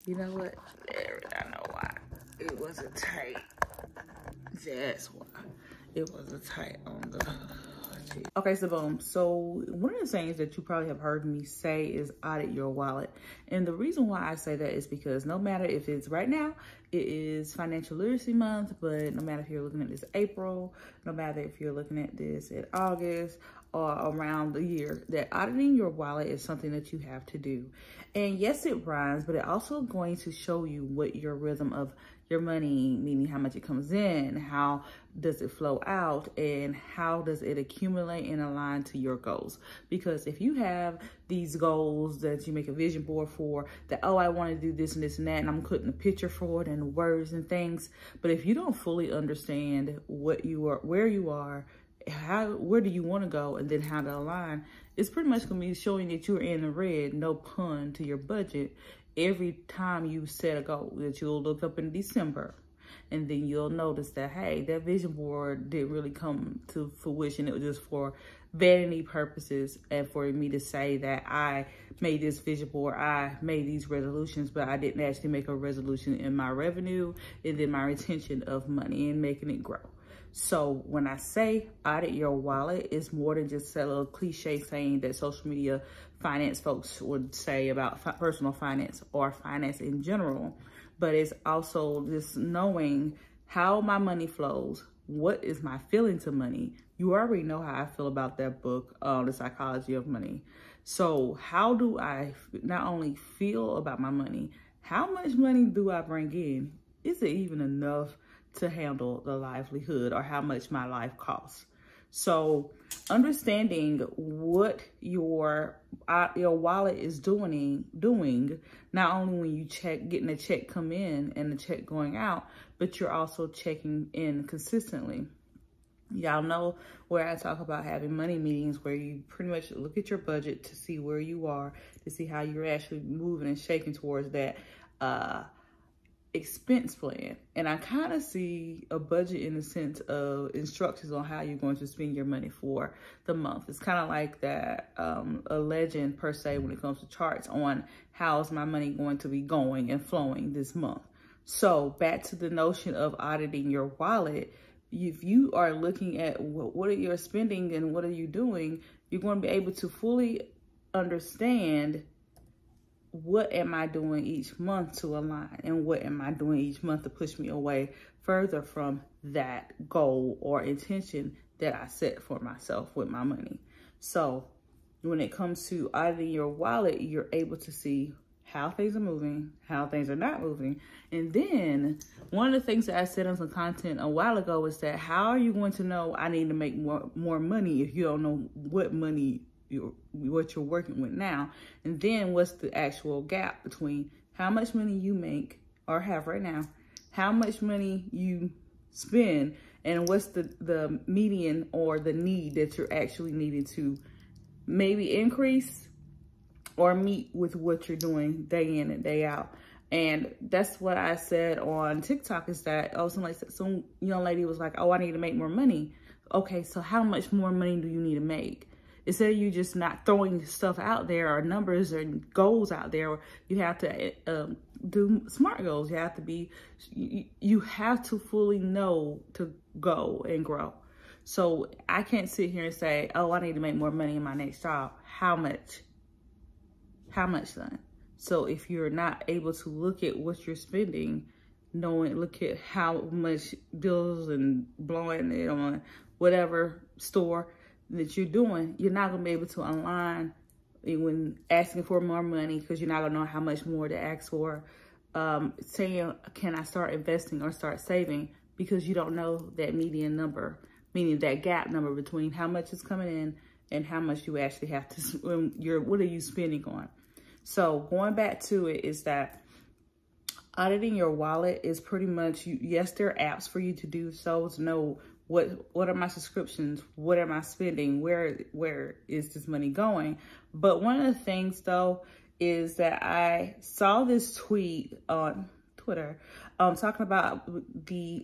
You know what? I know why. It wasn't tight. That's why. It wasn't tight on the... Okay, so boom. So one of the things that you probably have heard me say is audit your wallet. And the reason why I say that is because no matter if it's right now, it is financial literacy month, but no matter if you're looking at this April, no matter if you're looking at this in August or around the year, that auditing your wallet is something that you have to do. And yes, it rhymes, but it also going to show you what your rhythm of your money, meaning how much it comes in, how does it flow out, and how does it accumulate and align to your goals. Because if you have these goals that you make a vision board for, that, oh, I want to do this and this and that, and I'm putting a picture for it and words and things, but if you don't fully understand what you are, where you are, where do you want to go, and then how to align, it's pretty much going to be showing that you're in the red, no pun, to your budget every time you set a goal that you'll look up in December. And then you'll notice that, hey, that vision board didn't really come to fruition. It was just for vanity purposes and for me to say that I made this vision board, I made these resolutions, but I didn't actually make a resolution in my revenue and then my retention of money and making it grow. So when I say audit your wallet, it's more than just a little cliche saying that social media finance folks would say about personal finance or finance in general, but it's also just knowing how my money flows, what is my feeling to money. You already know how I feel about that book, The Psychology of Money. So how do I not only feel about my money, how much money do I bring in? Is it even enough to handle the livelihood or how much my life costs? So understanding what your wallet is doing, not only when you getting a check come in and the check going out, but you're also checking in consistently. Y'all know where I talk about having money meetings where you pretty much look at your budget to see where you are, to see how you're actually moving and shaking towards that expense plan. And I kind of see a budget in the sense of instructions on how you're going to spend your money for the month. It's kind of like that, a legend per se when it comes to charts on how's my money going to be going and flowing this month. So back to the notion of auditing your wallet, if you are looking at what are your spending and what are you doing, you're going to be able to fully understand what am I doing each month to align, and what am I doing each month to push me away further from that goal or intention that I set for myself with my money. So when it comes to auditing your wallet, you're able to see how things are moving, how things are not moving. And then one of the things that I said on some content a while ago is that how are you going to know I need to make more money if you don't know what money what you're working with now? And then what's the actual gap between how much money you make or have right now, how much money you spend, and what's the median or the need that you're actually needing to maybe increase or meet with what you're doing day in and day out. And that's what I said on TikTok, is that some young lady was like, oh, I need to make more money. Okay, so how much more money do you need to make? Instead of you just not throwing stuff out there or numbers or goals out there, you have to do smart goals. You have to fully know to go and grow. So I can't sit here and say, oh, I need to make more money in my next job. How much? How much then? So if you're not able to look at what you're spending, look at how much bills and blowing it on whatever store that you're doing, you're not going to be able to align when asking for more money, because you're not going to know how much more to ask for. Saying, can I start investing or start saving? Because you don't know that median number, meaning that gap number between how much is coming in and how much you actually have to, what are you spending on? So going back to it is that auditing your wallet is pretty much, yes, there are apps for you to do so, to know what are my subscriptions, what am I spending, where is this money going. But one of the things though is that I saw this tweet on Twitter talking about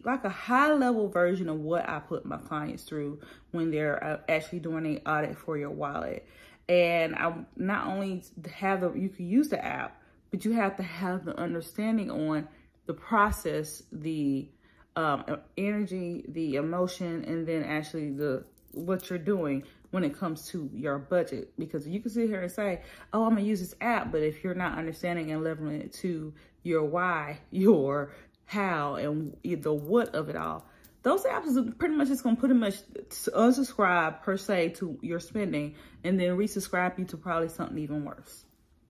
like a high level version of what I put my clients through when they're actually doing an audit for your wallet. And I not only you can use the app, but you have to have the understanding on the process, the energy, the emotion, and then actually what you're doing when it comes to your budget. Because you can sit here and say, oh, I'm gonna use this app, but if you're not understanding and leveling it to your why, your how, and the what of it all, those apps are pretty much just gonna pretty much unsubscribe per se to your spending and then resubscribe you to probably something even worse.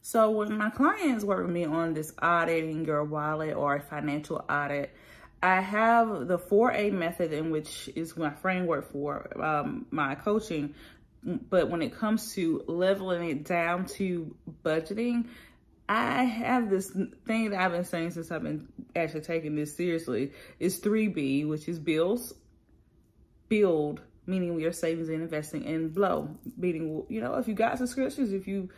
So when my clients work with me on this auditing your wallet or a financial audit, I have the 4A method, in which is my framework for my coaching. But when it comes to leveling it down to budgeting, I have this thing that I've been saying since I've been actually taking this seriously. It's 3B, which is bills, build, meaning your savings and investing, and blow, meaning, you know, if you got subscriptions, if you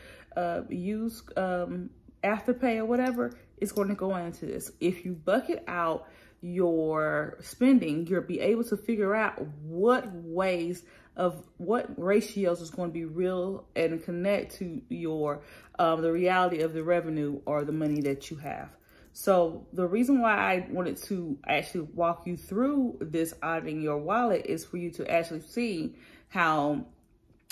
use Afterpay or whatever, it's going to go into this. If you bucket out your spending, you'll be able to figure out what ratios is going to be real and connect to your the reality of the revenue or the money that you have. So the reason why I wanted to actually walk you through this auditing your wallet is for you to actually see how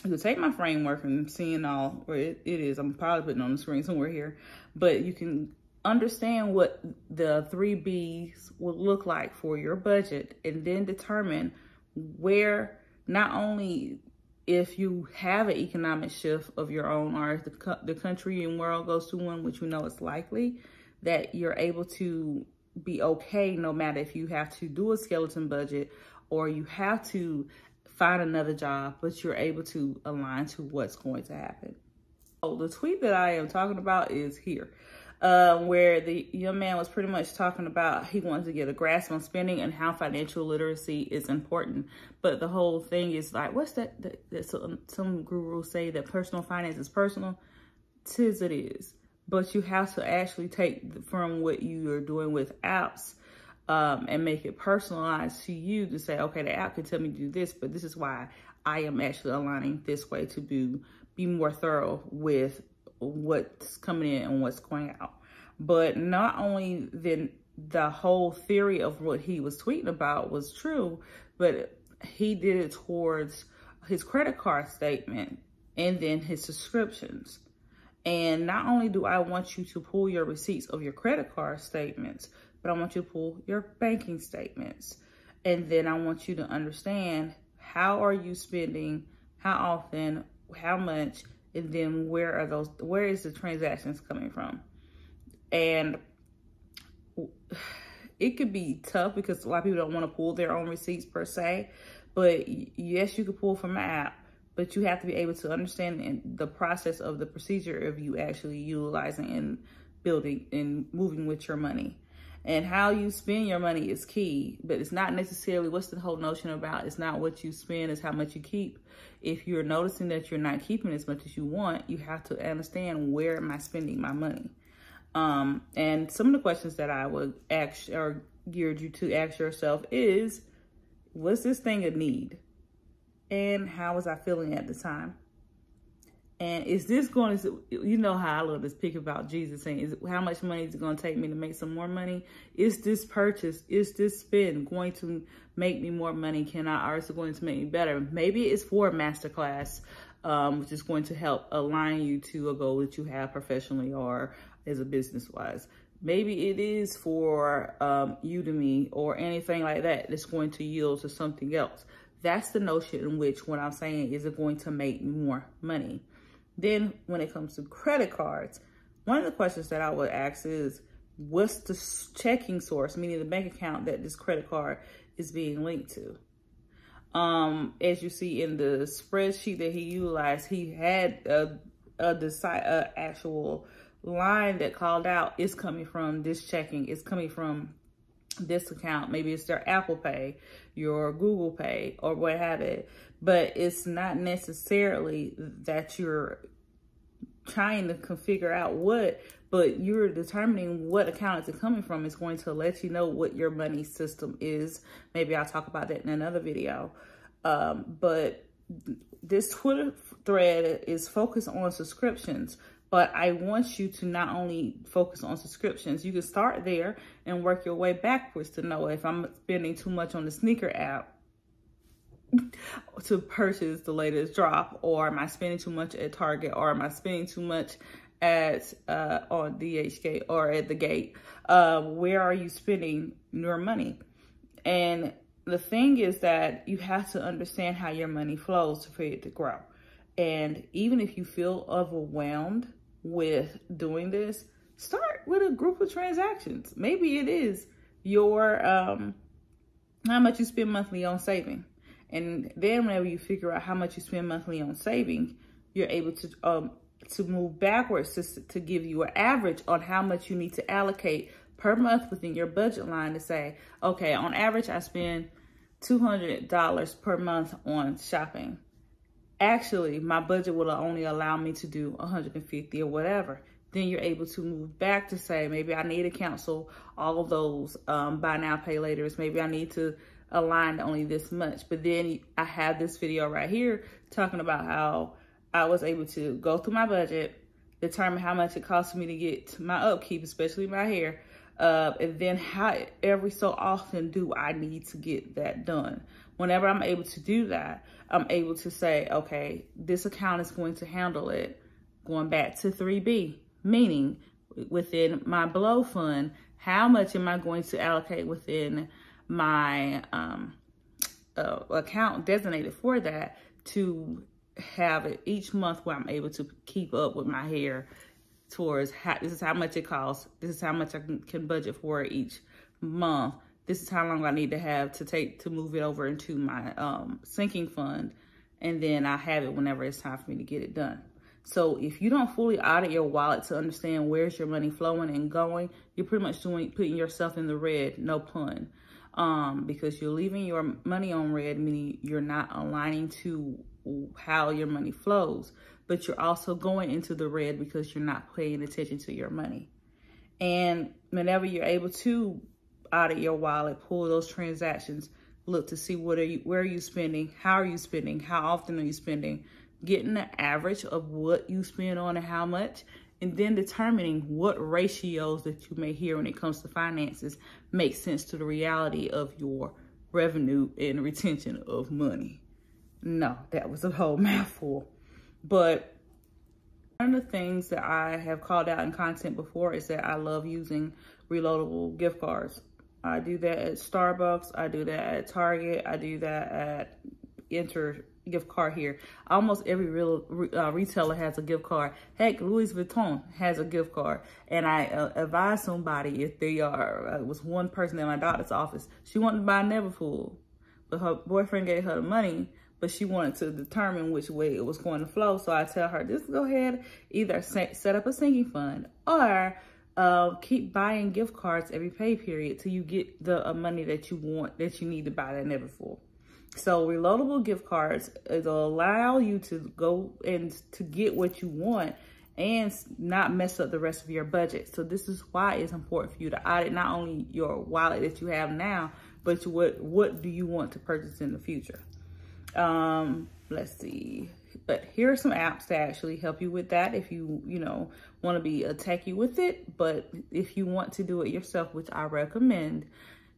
you can take my framework and seeing all where it is. I'm probably putting it on the screen somewhere here, but you can understand what the 3Bs will look like for your budget, and then determine where, not only if you have an economic shift of your own, or if the country and world goes through one, which you know is likely, that you're able to be okay no matter if you have to do a skeleton budget or you have to find another job, but you're able to align to what's going to happen. So the tweet that I am talking about is here. Where the young man was pretty much talking about he wanted to get a grasp on spending and how financial literacy is important. But the whole thing is like, what's that some gurus say that personal finance is personal? Tis it is. But you have to actually take from what you are doing with apps and make it personalized to you, to say, okay, the app can tell me to do this, but this is why I am actually aligning this way to be more thorough with what's coming in and what's going out. But not only then the whole theory of what he was tweeting about was true, but he did it towards his credit card statement and then his subscriptions. And not only do I want you to pull your receipts of your credit card statements, but I want you to pull your banking statements. And then I want you to understand, how are you spending, how often, how much, and then where is the transactions coming from? And it could be tough because a lot of people don't want to pull their own receipts per se, but yes, you could pull from an app, but you have to be able to understand the process of the procedure of you actually utilizing and building and moving with your money. And how you spend your money is key, but it's not necessarily, what's the whole notion about? It's not what you spend, it's how much you keep. If you're noticing that you're not keeping as much as you want, you have to understand, where am I spending my money? And some of the questions that I would ask, or geared you to ask yourself, is, was this thing a need? And how was I feeling at the time? And is this going to, you know how I love this pick about Jesus saying, how much money is it going to take me to make some more money? Is this purchase, is this spend going to make me more money? Or is it going to make me better? Maybe it's for a masterclass, which is going to help align you to a goal that you have professionally or as a business wise. Maybe it is for Udemy or anything like that that's going to yield to something else. That's the notion in which what I'm saying, is it going to make me more money? Then when it comes to credit cards, one of the questions that I would ask is, what's the checking source, meaning the bank account that this credit card is being linked to? As you see in the spreadsheet that he utilized, he had a actual line that called out, it's coming from this checking, it's coming from this account. Maybe it's their Apple Pay, your Google Pay, or what have it. But it's not necessarily that you're trying to figure out what, but you're determining what account it's coming from is going to let you know what your money system is. Maybe I'll talk about that in another video. But this Twitter thread is focused on subscriptions, But I want you to not only focus on subscriptions, you can start there and work your way backwards to know if I'm spending too much on the sneaker app to purchase the latest drop, or am I spending too much at Target, or am I spending too much at on DHgate or at the gate? Where are you spending your money? And the thing is that you have to understand how your money flows for it to grow. And even if you feel overwhelmed with doing this, start with a group of transactions. Maybe it is your how much you spend monthly on saving. And then whenever you figure out how much you spend monthly on saving, you're able to move backwards to give you an average on how much you need to allocate per month within your budget line to say, okay, on average, I spend $200 per month on shopping. Actually, my budget will only allow me to do $150 or whatever. Then you're able to move back to say, maybe I need to cancel all of those buy now, pay laters. Maybe I need to align only this much. But then I have this video right here talking about how I was able to go through my budget, determine how much it costs me to get my upkeep, especially my hair, and then how every so often do I need to get that done. Whenever I'm able to do that, I'm able to say, okay, this account is going to handle it. Going back to 3B, meaning within my below fund, how much am I going to allocate within my account designated for that to have it each month where I'm able to keep up with my hair towards this is how much it costs. This is how much I can budget for each month. This is how long I need to have to move it over into my sinking fund. And then I have it whenever it's time for me to get it done. So if you don't fully audit your wallet to understand where's your money flowing and going, you're pretty much putting yourself in the red, no pun. Because you're leaving your money on red, meaning you're not aligning to how your money flows, but you're also going into the red because you're not paying attention to your money. And whenever you're able to audit your wallet, pull those transactions, look to see where are you spending, how are you spending, how often are you spending, getting the average of what you spend on and how much, and then determining what ratios that you may hear when it comes to finances make sense to the reality of your revenue and retention of money. No, that was a whole mouthful. But one of the things that I have called out in content before is that I love using reloadable gift cards. I do that at Starbucks. I do that at Target. I do that at Enter gift card here. Almost every retailer has a gift card. Heck, Louis Vuitton has a gift card. And I advise somebody if they are, it was one person in my doctor's office. She wanted to buy Neverfull, but her boyfriend gave her the money, but she wanted to determine which way it was going to flow. So I tell her, just go ahead, either set up a sinking fund or keep buying gift cards every pay period till you get the money that you want, that you need to buy that Neverfull. So reloadable gift cards will allow you to go and to get what you want and not mess up the rest of your budget. So this is why it's important for you to audit not only your wallet that you have now, but what do you want to purchase in the future? Let's see. But here are some apps to actually help you with that if you want to be a techie with it. But if you want to do it yourself, which I recommend,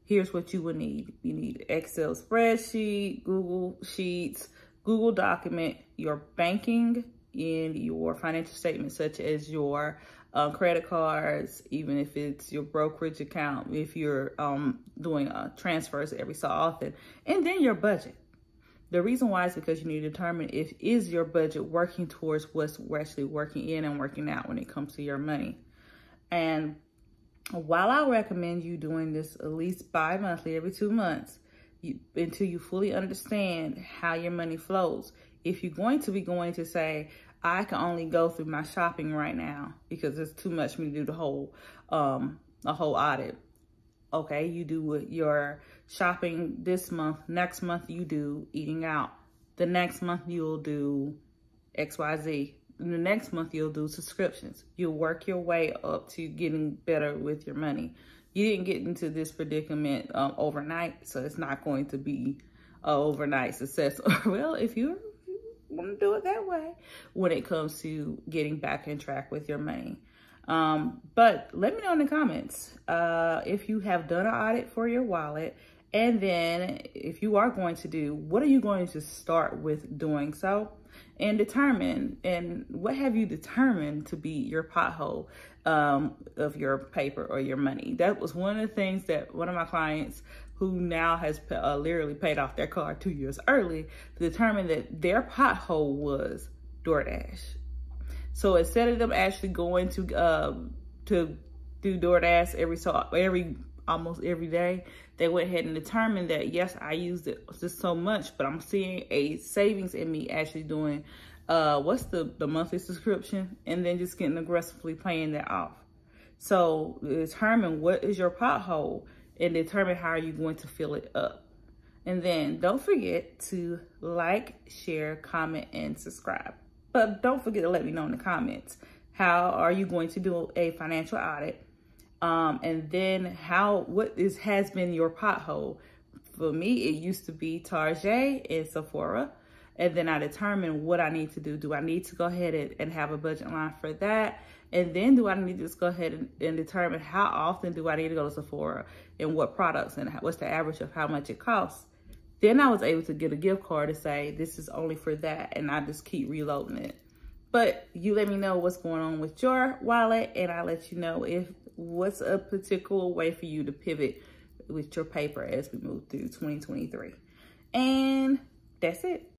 here's what you will need. You need Excel spreadsheet, Google Sheets, Google Document, your banking, and your financial statements, such as your credit cards, even if it's your brokerage account, if you're doing transfers every so often, and then your budget. The reason why is because you need to determine is your budget working towards what's actually working in and working out when it comes to your money. And while I recommend you doing this at least bi-monthly, every 2 months, until you fully understand how your money flows. If you're going to say, I can only go through my shopping right now because it's too much for me to do the whole audit. Okay, you do your shopping this month. Next month you do eating out. The next month you'll do XYZ. And the next month you'll do subscriptions. You'll work your way up to getting better with your money. You didn't get into this predicament overnight, so it's not going to be an overnight success. Well, if you're want to do it that way when it comes to getting back in track with your money. But let me know in the comments if you have done an audit for your wallet, and then if you are going to do, what are you going to start with doing so, and determine, and what have you determined to be your pothole of your paper or your money. That was one of the things that one of my clients, who now has literally paid off their car 2 years early, determined that their pothole was DoorDash. So instead of them actually going to do DoorDash almost every day, they went ahead and determined that, yes, I used it just so much, but I'm seeing a savings in me actually doing what's the monthly subscription, and then just getting aggressively paying that off. So determine what is your pothole and determine how are you going to fill it up. And then don't forget to like, share, comment, and subscribe. But don't forget to let me know in the comments, how are you going to do a financial audit? And then what has been your pothole? For me, it used to be Target and Sephora. And then I determined what I need to do. Do I need to go ahead and have a budget line for that? And then do I need to just go ahead and determine how often do I need to go to Sephora, and what products, and what's the average of how much it costs? Then I was able to get a gift card to say, this is only for that, and I just keep reloading it. But you let me know what's going on with your wallet, and I'll let you know what's a particular way for you to pivot with your paper as we move through 2023. And that's it.